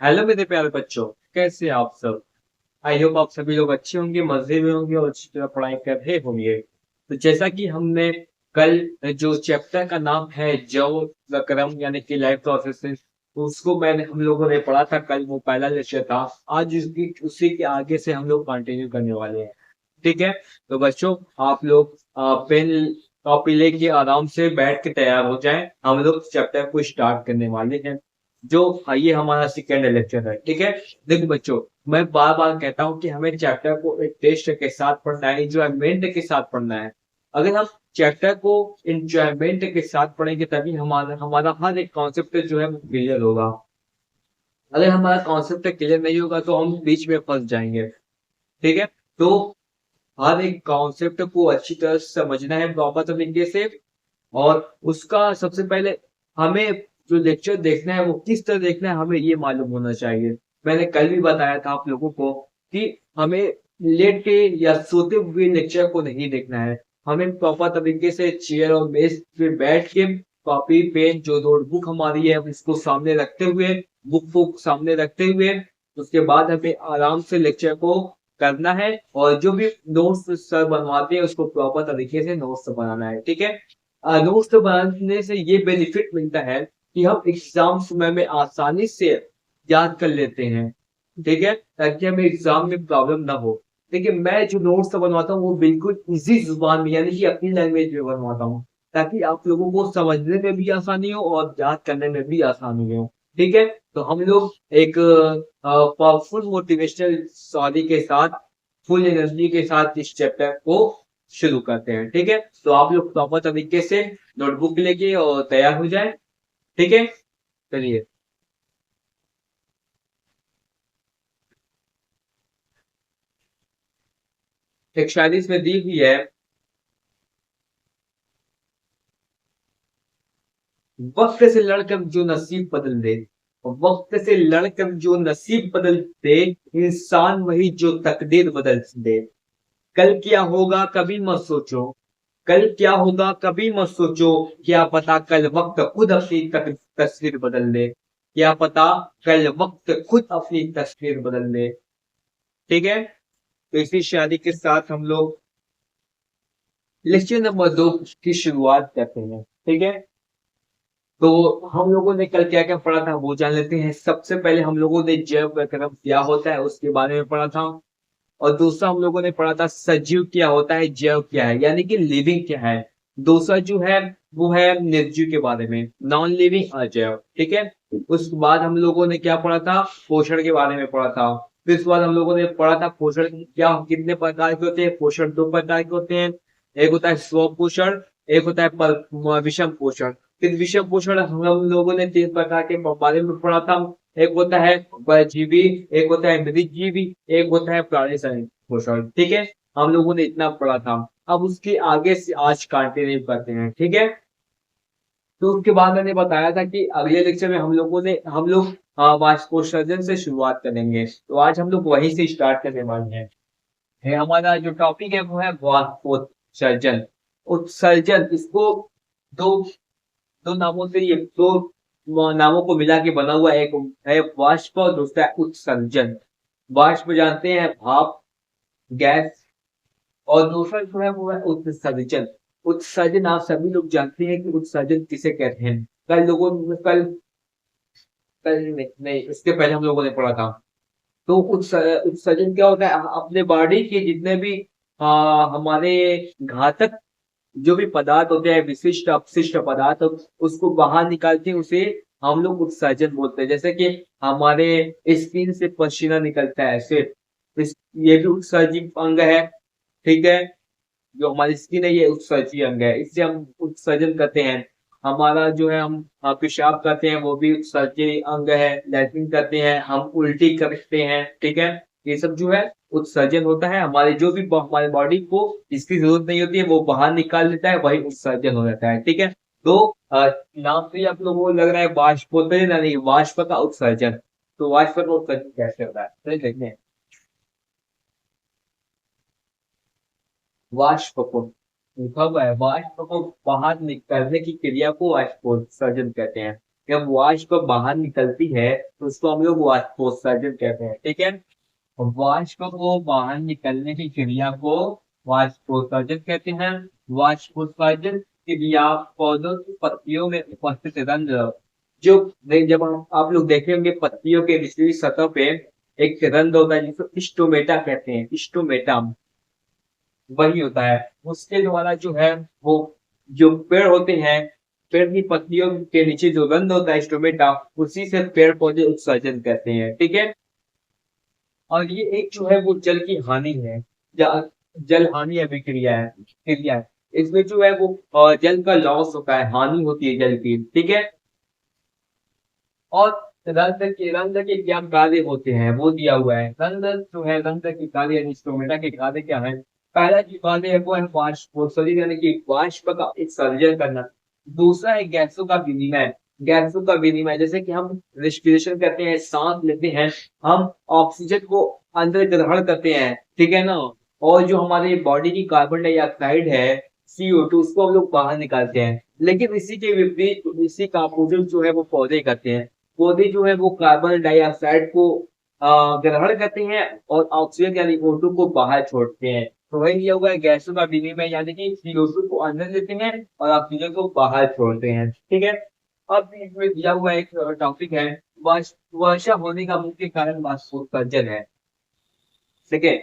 Hello मेरे प्यारे बच्चों। कैसे हैं आप सब? आई होप आप सभी लोग अच्छे होंगे, मजे में होंगे और अच्छी तरह पढ़ाई कर रहे होंगे। तो जैसा कि हमने कल जो चैप्टर का नाम है जव क्रम यानी कि लाइफ प्रोसेसेस, उसको मैंने हम लोगों ने पढ़ा था कल, वो पहला लेक्चर था। आज उसकी उसी के आगे से हम लोग कंटिन्यू करने वाले हैं। ठीक है। तो बच्चों, आप लोग पेन कॉपी लेके आराम से बैठ के तैयार हो जाएं। हम लोग चैप्टर को स्टार्ट करने वाले हैं। जो ये हमारा सेकेंड लेक्चर है। ठीक है। देखो बच्चों, मैं बार बार कहता हूँ कि हमें चैप्टर को एक टेस्ट के साथ पढ़ना है, इंजॉयमेंट के साथ पढ़ना है। अगर हम चैप्टर को इंजॉयमेंट के साथ पढ़ेंगे तभी हमारा हमारा हर एक कॉन्सेप्ट जो है वो क्लियर होगा। अगर हमारा कॉन्सेप्ट क्लियर नहीं होगा तो हम बीच में फंस जाएंगे। ठीक है। तो हर एक कॉन्सेप्ट को अच्छी तरह से समझना है प्रॉपर तरीके से। और उसका सबसे पहले हमें जो लेक्चर देखना है वो किस तरह देखना है हमें ये मालूम होना चाहिए। मैंने कल भी बताया था आप लोगों को कि हमें लेट के या सोते हुए लेक्चर को नहीं देखना है। हमें प्रॉपर तरीके से चेयर और मेज पे बैठ के कॉपी पेन जो नोटबुक हमारी है उसको सामने रखते हुए, बुक को सामने रखते हुए, उसके बाद हमें आराम से लेक्चर को करना है। और जो भी नोट्स सर बनवाते हैं उसको प्रॉपर तरीके से नोट्स बनाना है। ठीक है। नोट्स बनाने से ये बेनिफिट मिलता है कि हम एग्जाम समय में आसानी से याद कर लेते हैं। ठीक है, ताकि हमें एग्जाम में प्रॉब्लम ना हो। देखिए, मैं जो नोट्स बनवाता हूँ वो बिल्कुल इजी जुबान में यानी कि अपनी लैंग्वेज में बनवाता हूँ, ताकि आप लोगों को समझने में भी आसानी हो और याद करने में भी आसानी हो। ठीक है। तो हम लोग एक पावरफुल मोटिवेशनल स्टोरी के साथ, फुल एनर्जी के साथ इस चैप्टर को शुरू करते हैं। ठीक है। तो आप लोग प्रॉपर तरीके से नोटबुक लेके और तैयार हो जाए। ठीक है। चलिए। एक शायरी इसमें दी हुई है। वक्त से लड़कर जो नसीब बदल दे, वक्त से लड़कर जो नसीब बदल दे, इंसान वही जो तकदीर बदल दे। कल क्या होगा कभी मत सोचो, कल क्या होगा कभी मत सोचो, क्या पता कल वक्त खुद अपनी तस्वीर बदल दे। क्या पता कल वक्त खुद अपनी तस्वीर बदल दे। ठीक है। तो इसी शादी के साथ हम लोग लेक्चर नंबर 2 की शुरुआत करते हैं। ठीक है। तो हम लोगों ने कल क्या क्या पढ़ा था वो जान लेते हैं। सबसे पहले हम लोगों ने जैव क्रम क्या होता है उसके बारे में पढ़ा था। और दूसरा हम लोगों ने पढ़ा था सजीव क्या होता है, जैव क्या है यानी कि लिविंग क्या है। दूसरा जो है वो है निर्जीव के बारे में, नॉन लिविंग अजैव। ठीक है। उसके बाद हम लोगों ने क्या पढ़ा था, पोषण के बारे में पढ़ा था। फिर उसके बाद हम लोगों ने पढ़ा था पोषण क्या कितने प्रकार के होते हैं। पोषण 2 प्रकार के होते हैं। एक होता है स्व पोषण, एक होता है विषम पोषण। फिर विषम पोषण हम लोगों ने 3 प्रकार के बारे में पढ़ा था। एक होता है परजीवी, एक होता है मृतजीवी, एक होता है प्राणी पोषण। ठीक है। हम लोगों ने इतना पढ़ा था। अब उसके आगे से आज कंटिन्यू करते हैं। ठीक है। तो उसके बाद मैंने बताया था कि अगले लेक्चर में हम लोग वाष्पोत्सर्जन से शुरुआत करेंगे। तो आज हम लोग वहीं से स्टार्ट करने वाले हैं। हमारा जो टॉपिक है वो है वाष्पोत्सर्जन। उत्सर्जन, इसको दो दो नामों से, ये दो नामों को मिला के बना हुआ एक है वाष्प और दूसरा है उत्सर्जन। वाष्प जानते हैं, भाप, गैस। और दूसरा जो है वो है उत्सर्जन। उत्सर्जन आप सभी लोग जानते हैं कि उत्सर्जन किसे कहते हैं। कल कल नहीं, इसके पहले हम लोगों ने पढ़ा था। तो उत्सर्जन क्या होता है, अपने बॉडी के जितने भी हमारे घातक जो भी पदार्थ होते हैं, विशिष्ट अपशिष्ट पदार्थ, उसको बाहर निकालते हैं, उसे हम लोग उत्सर्जन बोलते हैं। जैसे कि हमारे स्किन से पसीना निकलता है ऐसे, ये भी उत्सर्जित अंग है। ठीक है। जो हमारी स्किन है ये उत्सर्जी अंग है, इससे हम उत्सर्जन करते हैं। हमारा जो है हम पेशाब करते हैं वो भी उत्सर्जी अंग है। लैट्रिन करते हैं, हम उल्टी करते हैं। ठीक है। ये सब जो है उत्सर्जन होता है। हमारे जो भी हमारे बॉडी को इसकी जरूरत नहीं होती है वो बाहर निकाल देता है, वही उत्सर्जन हो जाता है। ठीक है। तो नाम से ही आप लोगों को लग रहा है वाष्पोत्सर्जन नहीं, वाष्प का उत्सर्जन। तो वाष्प का उत्सर्जन कैसे होता है चलिए देखते हैं। वाष्प को लिखा हुआ है, वाष्प को बाहर निकलने की क्रिया को वाष्पोत्सर्जन कहते हैं। जब वाष्प बाहर निकलती है तो उसको हम लोग वाष्पोत्सर्जन कहते हैं। ठीक है, वाष्प को बाहर निकलने की क्रिया को वाष्पोत्सर्जन कहते हैं। वाष्पोत्सर्जन क्रिया पौधों की पत्तियों में उपस्थित रंध्र, जो जब आप लोग देखे होंगे पत्तियों के निचली सतह पे एक रंध्र होता है जिसको स्टोमेटा कहते हैं, स्टोमेटा वही होता है। उसके द्वारा जो है वो जो पेड़ होते हैं, पेड़ की पत्तियों के नीचे जो रंध्र होता है स्टोमेटा, उसी से पेड़ पौधे उत्सर्जन करते हैं। ठीक है, और ये एक जो है वो जल की हानि है, जल हानि अभिक्रिया है, क्रिया है। इसमें जो है वो जल का लॉस होता है, हानि होती है जल की। ठीक है, और रंध्र के क्या कार्य होते हैं वो दिया हुआ है। रंध्र जो है, रंध्र के कार्य इंस्ट्रूमेंटा के कार्य क्या है। पहला जो कार्य है वो है वाष्पोत्सर्जन यानी कि वाष्प का उत्सर्जन करना। दूसरा है गैसों का विनिमय, गैसों का विनिमय जैसे कि हम रेस्पिरेशन करते हैं, सांस लेते हैं, हम ऑक्सीजन को अंदर ग्रहण करते हैं। ठीक है ना, और जो हमारी बॉडी की कार्बन डाइऑक्साइड है CO2, उसको हम लोग बाहर निकालते हैं। लेकिन इसी के विपरीत, इसी का अपोजिट जो है वो पौधे करते हैं। पौधे जो है वो कार्बन डाइऑक्साइड को ग्रहण करते हैं और ऑक्सीजन यानी O2 को बाहर छोड़ते हैं। तो वही लिया हुआ है गैसों का विनिमय यानी कि CO2 को अंदर लेते हैं और ऑक्सीजन को बाहर छोड़ते हैं। ठीक है, अब इसमें दिया हुआ एक टॉपिक है, वर्षा होने का मुख्य कारण वाष्पोत्सर्जन है। ठीक है,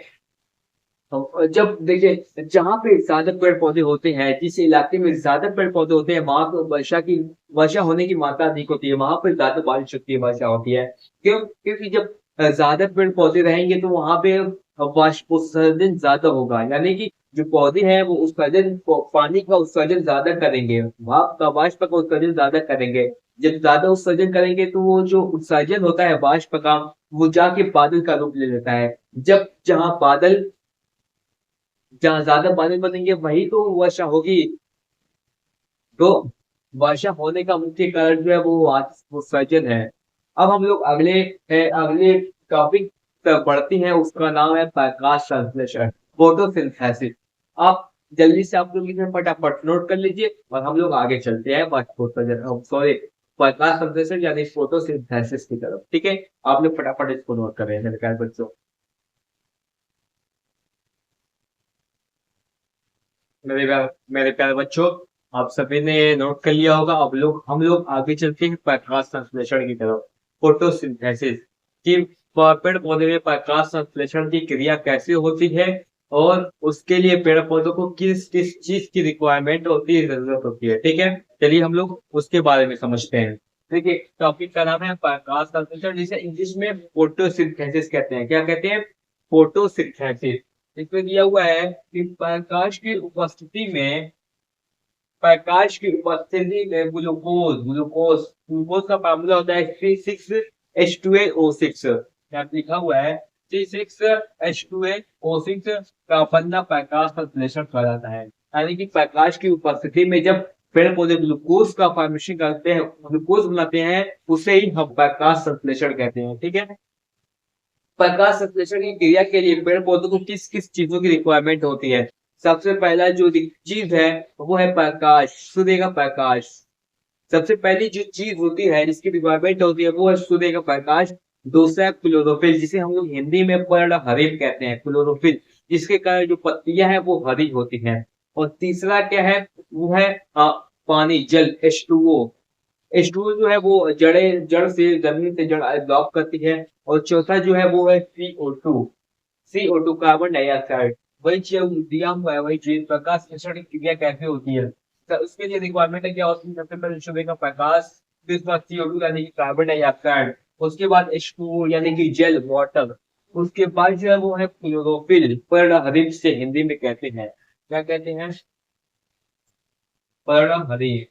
तो जब देखिए जहाँ पे ज्यादा पेड़ पौधे होते हैं, जिस इलाके में ज्यादा पेड़ पौधे होते हैं, वहां पर वर्षा होने की मात्रा अधिक होती है, वहां पर ज्यादा बारिश होती है, वर्षा होती है। क्यों? क्योंकि जब ज्यादा पेड़ पौधे रहेंगे तो वहां पे वाष्पोत्सर्जन ज्यादा होगा, यानी कि जो पौधे हैं वो उत्सर्जन पानी का उत्सर्जन ज्यादा करेंगे, भाप का वाष्प का उत्सर्जन ज्यादा करेंगे। जब ज्यादा उत्सर्जन करेंगे तो वो जो उत्सर्जन होता है वाष्प का, वो जाके बादल का रूप ले लेता है। जब जहाँ ज्यादा बादल बनेंगे वही तो वर्षा होगी। तो वर्षा होने का मुख्य कारण जो है वो उत्सर्जन है। अब हम लोग अगले टॉपिक पर बढ़ते हैं, उसका नाम है प्रकाश संश्लेषण, फोटोसिंथेसिस। आप जल्दी से आप लोग इसे फटाफट नोट कर लीजिए और हम लोग आगे चलते हैं सॉरी प्रकाश संश्लेषण यानी फोटोसिंथेसिस की तरफ। ठीक है, आप लोग फटाफट इसको नोट कर रहे हैं मेरे प्यारे बच्चों। मेरे प्यारे बच्चों, आप सभी ने नोट कर लिया होगा। अब हम लोग आगे चलते हैं प्रकाश संश्लेषण की तरफ, फोटोसिंथेसिस की। पेड़ पौधे में प्रकाश संश्लेषण की क्रिया कैसे होती है और उसके लिए पेड़ पौधों को किस किस चीज की रिक्वायरमेंट होती है, जरूरत होती है। ठीक है, चलिए हम लोग उसके बारे में समझते हैं। देखिए, टॉपिक का नाम है प्रकाश संश्लेषण, जिसे इंग्लिश में फोटोसिंथेसिस कहते हैं। क्या कहते हैं? फोटोसिंथेसिस। इसमें दिया हुआ है कि प्रकाश की उपस्थिति में ग्लूकोज ग्लूकोज ग्लूकोज का फार्मूला होता है C6H12O6। यहाँ पे लिखा हुआ है C6H12O6 का बनना प्रकाश संश्लेषण कहलाता है। यानी कि प्रकाश की उपस्थिति में जब पेड़ पौधे ग्लूकोज का फॉर्मेशन करते हैं, ग्लूकोज बनाते हैं, उसे ही हम प्रकाश संश्लेषण कहते हैं। ठीक है, प्रकाश संश्लेषण की क्रिया के लिए पेड़ पौधों को किस किस चीजों की रिक्वायरमेंट होती है। सबसे पहला जो चीज है वो है प्रकाश, सूर्य का प्रकाश। सबसे पहली जो चीज होती है जिसकी रिक्वायरमेंट होती है वो है सूर्य का प्रकाश। दूसरा है क्लोरोफिल, जिसे हम लोग हिंदी में पर्ण हरित कहते हैं, क्लोरोफिल, जिसके कारण जो पत्तियां हैं वो हरी होती हैं। और तीसरा क्या है? वो है पानी, जल, H2O। H2O जो है वो जड़ से, जमीन से जड़ एब्जॉर्ब करती है। और चौथा जो है वो है CO2, CO2 कार्बन डाइऑक्साइड। वही चीज दिया हुआ है, वही चीज प्रकाश संश्लेषण की क्रिया कैसे होती है, तो उसके लिए रिक्वायरमेंट है क्या होती है? सबसे पहले सूर्य का प्रकाश, फिर उसके बाद CO2 यानी कि कार्बन डाइऑक्साइड, उसके बाद H2O यानी कि जल, वाटर, उसके बाद जो है वो है क्लोरोफिल, पर्णहरित से हिंदी में कहते हैं। क्या कहते हैं? पर्णहरित।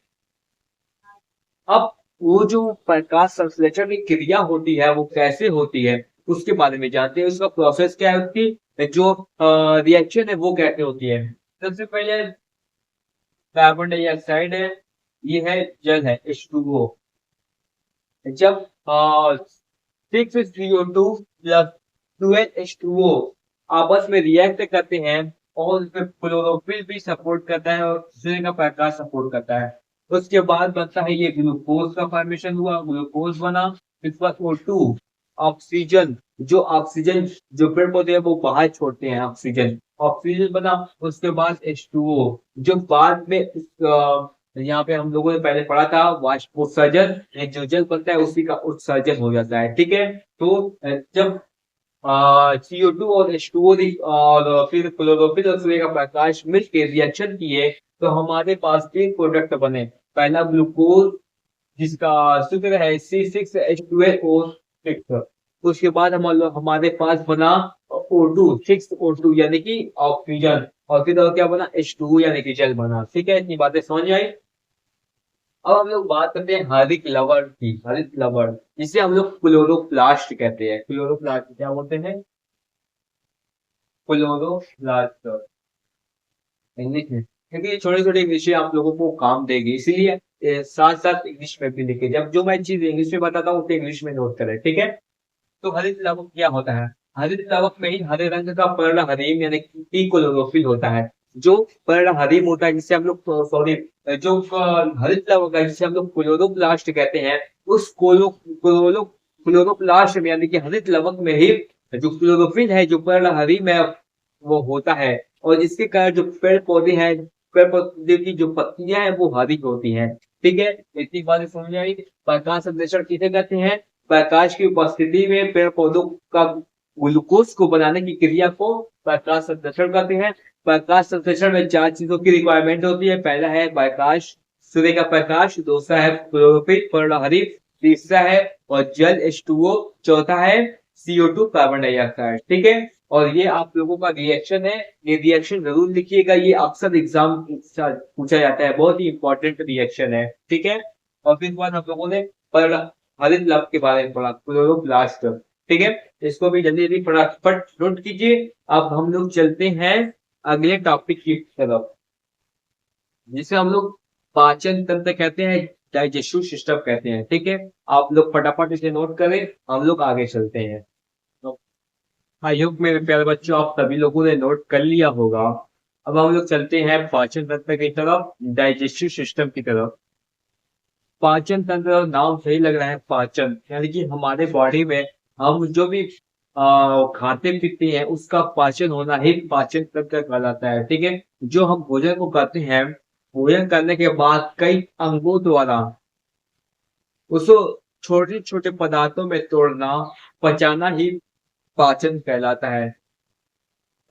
अब वो जो प्रकाश संश्लेषण की क्रिया होती है वो कैसे होती है उसके बारे में जानते हैं। उसका प्रोसेस क्या है, उसकी जो रिएक्शन है वो कैसे होती है। सबसे पहले कार्बन डाइऑक्साइड है, ये है जल है, H2O। जब 6CO2 प्लस 12H2O आपस में रिएक्ट करते हैं और उसमें क्लोरोफिल भी सपोर्ट करता है और सूर्य का प्रकाश सपोर्ट करता है। उसके बाद बनता है ये ग्लूकोज का फॉर्मेशन हुआ, ग्लूकोज बना। इसके बाद O2 ऑक्सीजन, जो ऑक्सीजन जो पेड़ पौधे हैं वो बाहर छोड़ते हैं ऑक्सीजन, ऑक्सीजन बना। उसके बाद H2O, जो बाद में यहाँ पे हम लोगों ने पहले पढ़ा था वाष्पोत्सर्जन, एक जो जल बनता है उसी का उत्सर्जन हो जाता है। ठीक है, तो जब CO2 और H2O और फिर क्लोरोफिल और सूर्य का प्रकाश मिलकर रिएक्शन किए तो हमारे पास तीन प्रोडक्ट बने। पहला ग्लूकोज जिसका सूत्र है C6H12O6। उसके बाद हमारे पास बना O2 6O2 यानी कि ऑक्सीजन, और फिर और क्या बना H2O यानी कि जल बना। ठीक है, इतनी बातें समझ आई। अब हम लोग बात करते हैं हरित लवण की। हरित लवण जिसे हम लोग क्लोरोप्लास्ट कहते हैं। क्लोरोप्लास्ट क्या बोलते हैं? क्लोरोप्लास्ट इंग्लिश में, क्योंकि ये छोटे छोटे विषय आप लोगों को काम देगी, इसीलिए साथ साथ इंग्लिश में भी लिखे। जब जो मैं चीज इंग्लिश में बताता हूँ उसे इंग्लिश में नोट करें। ठीक है, तो हरित लवक क्या होता है? हरित लवक में ही हरे रंग का पर्ण हरिम यानी कि क्लोरोफिल होता है। जो पर्ण हरिम होता है जिसे हम लोग सॉरी जो हरित लवक है जिसे हम लोग क्लोरोप्लास्ट कहते हैं, उस क्लोरोप्लास्ट में यानी कि हरित लवक में ही जो क्लोरोफिल है, जो पर्ण हरिम है, वो होता है। और इसके कारण जो पेड़ पौधे हैं, पेड़ पौधे की जो पत्तियां हैं वो हरी होती हैं। ठीक है, इतनी बातें समझ आई। प्रकाश संश्लेषण किसे कहते हैं? प्रकाश की उपस्थिति में पेड़ पौधों का ग्लूकोज को बनाने की क्रिया को प्रकाश संश्लेषण कहते हैं। प्रकाश संश्लेषण में चार चीजों की रिक्वायरमेंट होती है। पहला है प्रकाश, सूर्य का प्रकाश। दूसरा है क्लोरोफिल पर्णहरित। तीसरा है और जल H2O। चौथा है CO2 कार्बन डाइऑक्साइड। ठीक है, और ये आप लोगों का रिएक्शन है, ये रिएक्शन जरूर लिखिएगा, ये अक्सर एग्जाम पूछा जाता है, बहुत ही इंपॉर्टेंट रिएक्शन है। ठीक है, और फिर बाद हम लोगों ने हरित लव के बारे में पढ़ा, क्लोरोप्लास्ट। ठीक है, इसको भी जल्दी जल्दी फटाफट नोट कीजिए। अब हम लोग चलते हैं अगले टॉपिक की तरफ, जिसे हम लोग पाचन तंत्र कहते हैं, डाइजेस्टिव सिस्टम कहते हैं। ठीक है, आप लोग फटाफट इसे नोट करें, हम लोग आगे चलते हैं। तो आई होप मेरे प्यारे बच्चों आप सभी लोगों ने नोट कर लिया होगा। अब हम लोग चलते हैं पाचन तंत्र की तरफ, डाइजेस्टिव सिस्टम की तरफ। पाचन तंत्र नाम सही लग रहा है, पाचन यानी कि हमारे बॉडी में हम जो भी खाते पीते हैं उसका पाचन होना ही पाचन तंत्र कहलाता है। ठीक है, जो हम भोजन को करते हैं, भोजन करने के बाद कई अंगों द्वारा उसको छोटे छोटे पदार्थों में तोड़ना, पचाना ही पाचन कहलाता है।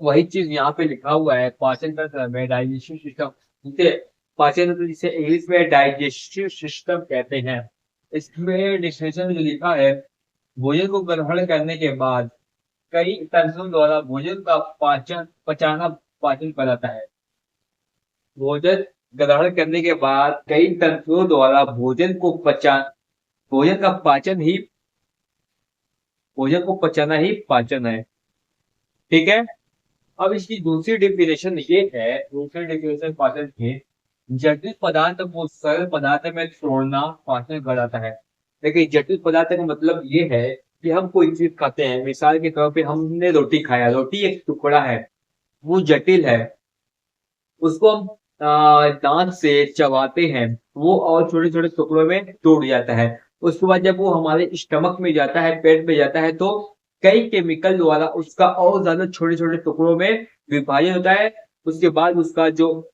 वही चीज यहाँ पे लिखा हुआ है, पाचन तंत्र में डाइजेस्टिव सिस्टम, जिसे पाचन तंत्र जिसे इंग्लिश में डाइजेस्टिव सिस्टम कहते हैं। इसमें डिफिनेशन में जो लिखा है, भोजन को ग्रहण करने के बाद कई तंत्रों द्वारा भोजन का पाचन पचाना पाचन कहलाता है। भोजन ग्रहण करने के बाद कई तंत्रों द्वारा भोजन का पाचन ही भोजन को पचाना ही पाचन है। ठीक है, अब इसकी दूसरी डेफिनेशन ये है, दूसरी डेफिनेशन पाचन की, जटिल पदार्थ को सरल पदार्थ में छोड़ना पाचन कहलाता है। लेकिन जटिल पदार्थ का मतलब ये है कि हम कोई चीज खाते हैं, मिसाल के तौर पे हमने रोटी खाया, रोटी एक टुकड़ा है, वो जटिल है, उसको हम दांत से चबाते हैं, वो और छोटे छोटे टुकड़ों में टूट जाता है। उसके बाद जब वो हमारे स्टमक में जाता है, पेट में जाता है, तो कई केमिकल द्वारा उसका और ज्यादा छोटे छोटे टुकड़ों में विभाजन होता है। उसके बाद उसका जो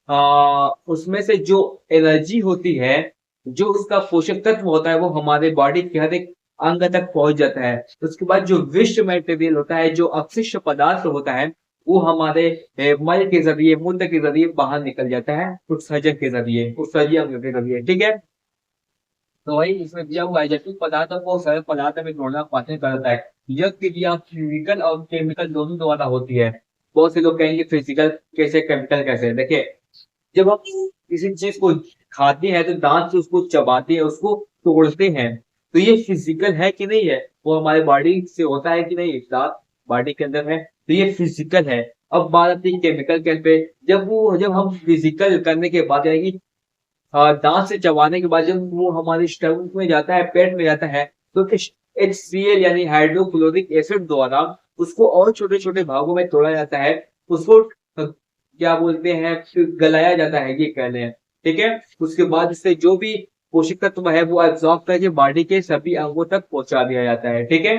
उसमें से जो एनर्जी होती है, जो उसका पोषक तत्व होता है, वो हमारे बॉडी के हर एक अंग तक पहुंच जाता है। उसके बाद जो विष्ट मटेरियल होता है, जो अपशिष्ट पदार्थ होता है, वो हमारे मल के जरिए, मूत्र के जरिए बाहर निकल जाता है, उत्सर्जन के जरिए, उत्सर्जी अंग के जरिए। ठीक है, तो वही इसमें दिया हुआ है, जटिल पदार्थों को सरल पदार्थ में तोड़ना पाचन कहलाता है। यह क्रिया फिजिकल और केमिकल दोनों द्वारा होती है। बहुत से लोग कहेंगे फिजिकल कैसे, केमिकल कैसे? देखिए, जब हम किसी चीज को खाते हैं तो दांत से उसको चबाते हैं, उसको तोड़ते हैं, तो ये फिजिकल है कि नहीं है? वो हमारे बॉडी से होता है कि नहीं? दांत बॉडी के अंदर है, तो ये फिजिकल है। अब बात आती है केमिकल के पे। जब हम फिजिकल करने के बाद यानी कि दांत से चबाने के बाद जब वो हमारे स्टमक में जाता है, पेट में जाता है, तो HCl यानी हाइड्रोक्लोरिक एसिड द्वारा उसको और छोटे छोटे भागों में तोड़ा जाता है। उसको क्या बोलते हैं, फिर गलाया जाता है, ये कहते हैं। ठीक है। उसके बाद इससे जो भी पोषक तत्व है वो एब्जॉर्ब करके बॉडी के सभी अंगों तक पहुंचा दिया जाता है, ठीक है।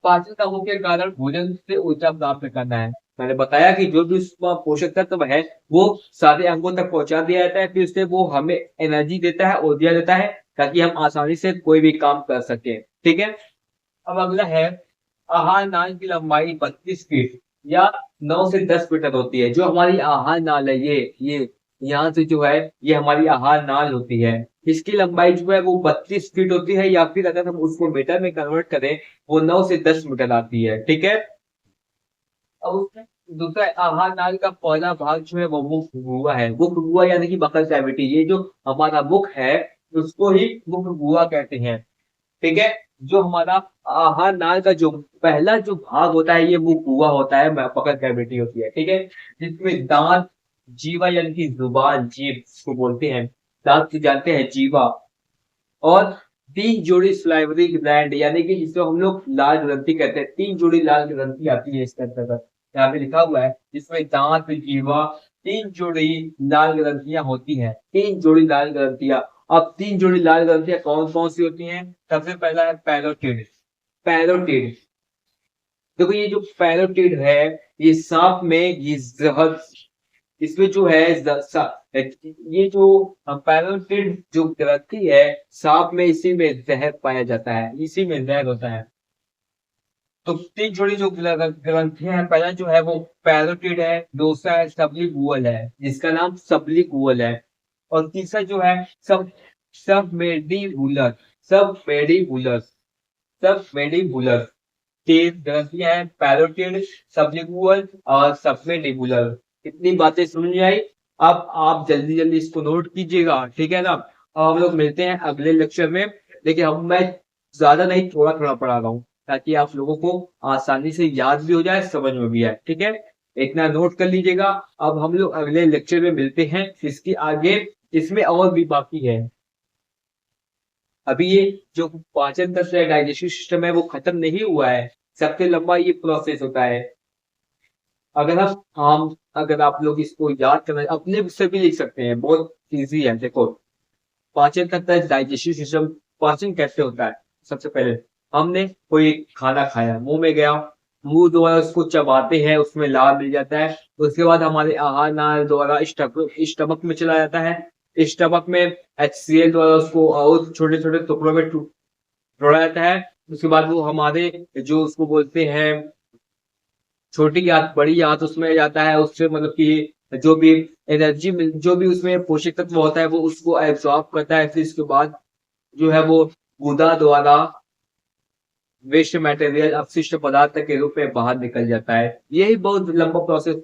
पाचन का मुख्य कारण भोजन से ऊर्जा प्राप्त करना है। मैंने बताया कि जो भी उसका पोषक तत्व है वो सारे अंगों तक पहुंचा दिया जाता है, फिर उससे वो हमें एनर्जी देता है, ऊर्जा देता है, ताकि हम आसानी से कोई भी काम कर सके, ठीक है। अब अगला है, आहार नाल की लंबाई 32 फीट या 9 से 10 मीटर होती है। जो हमारी आहार नाल है, ये यहाँ से जो है ये हमारी आहार नाल होती है। इसकी लंबाई जो है वो 32 फीट होती है, या फिर अगर हम उसको मीटर में कन्वर्ट करें वो 9 से 10 मीटर आती है, ठीक है। अब उसमें दूसरा आहार नाल का पहला भाग जो है वो मुख गुहा है। मुख गुहा यानी कि बकल कैविटी, ये जो हमारा मुख है उसको ही मुख गुहा कहते हैं, ठीक है। जो हमारा आहार नाल का जो पहला जो भाग होता है ये मुख गुहा होता है, बकल कैविटी होती है, ठीक है। जिसमें दांत, जीवा यानी कि जुबान, जीभ इसको बोलते हैं, दांत से जानते हैं जीवा, और 3 जोड़ी सलाइवरी ग्लैंड यानी कि जिसको हम लोग लाल ग्रंथि कहते हैं। 3 जोड़ी लाल ग्रंथि आती है इसके अंतर्गत, यहाँ पे लिखा हुआ है जिसमें दांत, जीवा, 3 जोड़ी लाल ग्रंथियां होती हैं। 3 जोड़ी लाल ग्रंथियां। अब 3 जोड़ी लाल ग्रंथियां कौन कौन सी होती हैं? सबसे पहला है पैरोटिड। पैरोटिड, देखो ये जो पैरोटिड है ये सांप में ये जहर, इसमें जो है ये जो पैरोटिड जो ग्रंथि है सांप में, इसी में जहर पाया जाता है, इसी में जहर होता है। तो 3 जोड़ी जो ग्रंथियां हैं, पहला जो है वो पैरोटिड है, दूसरा है सबलिंगुअल है जिसका नाम सबलिंगुअल है, और तीसरा जो है सबमेंडिबुलर। Submandibular, submandibular. 3 ग्रंथियां हैं, पैरोटिड, सबलिंगुअल और सबमेंडिबुलर। इतनी बातें समझ में आई? अब आप जल्दी जल्दी इसको नोट कीजिएगा, ठीक है ना। अब हम लोग मिलते हैं अगले लेक्चर में। देखिए हम मैं ज्यादा नहीं, थोड़ा थोड़ा पढ़ा रहा हूँ ताकि आप लोगों को आसानी से याद भी हो जाए, समझ में भी आए, ठीक है। इतना नोट कर लीजिएगा। अब हम लोग अगले लेक्चर में मिलते हैं, इसके आगे इसमें और भी बाकी है। अभी ये जो पाचन तंत्र है, डाइजेस्टिव सिस्टम है, वो खत्म नहीं हुआ है। सबसे लंबा ये प्रोसेस होता है। अगर आप लोग इसको याद करना अपने से भी लिख सकते हैं, बहुत इजी है। देखो पाचन तंत्र, डाइजेस्टिव सिस्टम, पाचन कैसे होता है? सबसे पहले हमने कोई खाना खाया, मुंह में गया, मुंह द्वारा उसको चबाते हैं, उसमें लार मिल जाता है। उसके बाद हमारे आहार नाल द्वारा स्टमक में चला जाता है। स्टमक में HCl द्वारा उसको और छोटे छोटे टुकड़ों में तोड़ा जाता है। उसके बाद वो हमारे जो उसको बोलते हैं छोटी आंत, बड़ी आंत, उसमें जाता है। उससे मतलब कि जो भी एनर्जी, जो भी उसमें पोषक तत्व होता है वो उसको एब्जॉर्ब करता है। फिर इसके बाद जो है वो गुदा द्वारा वेस्ट मटेरियल, अपशिष्ट पदार्थ के रूप में बाहर निकल जाता है। यही बहुत लंबा प्रोसेस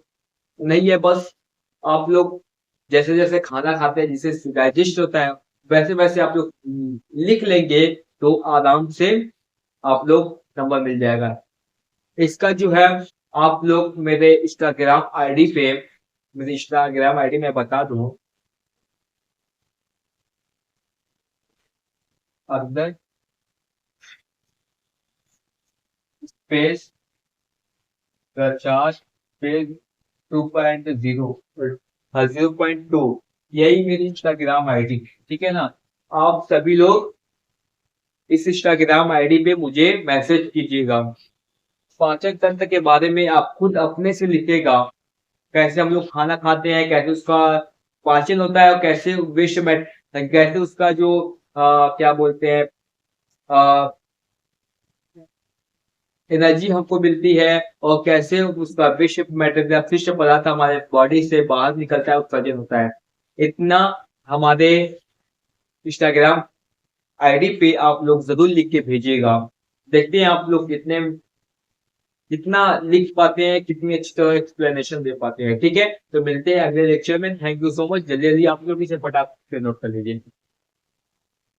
नहीं है, बस आप लोग जैसे जैसे खाना खाते हैं, जिसे डाइजेस्ट होता है, वैसे वैसे आप लोग लिख लेंगे तो आराम से आप लोग नंबर मिल जाएगा। इसका जो है आप लोग मेरे इंस्टाग्राम आईडी पे, मेरी इंस्टाग्राम आईडी मैं बता दूं, अदर स्पेस चार्ज पेज 2.0, 0.2, यही मेरी इंस्टाग्राम आईडी, ठीक है ना। आप सभी लोग इस इंस्टाग्राम आईडी पे मुझे मैसेज कीजिएगा। पाचन तंत्र के बारे में आप खुद अपने से लिखिएगा, कैसे हम लोग खाना खाते हैं, कैसे उसका पाचन होता है, और कैसे विश्व में कैसे उसका जो क्या बोलते हैं एनर्जी हमको मिलती है, और कैसे उसका विश्व मटेरियल, विशिष्ट पदार्थ हमारे बॉडी से बाहर निकलता है, उत्सर्जन होता है। इतना हमारे इंस्टाग्राम आईडी पे आप लोग जरूर लिख के भेजिएगा। देखते हैं आप लोग कितना लिख पाते हैं, कितनी अच्छी तरह एक्सप्लेनेशन दे पाते हैं, ठीक है। तो मिलते हैं अगले लेक्चर में। Thank you so much. जल्दी जल्दी आप लोग इसे फटाफट से नोट कर लीजिए।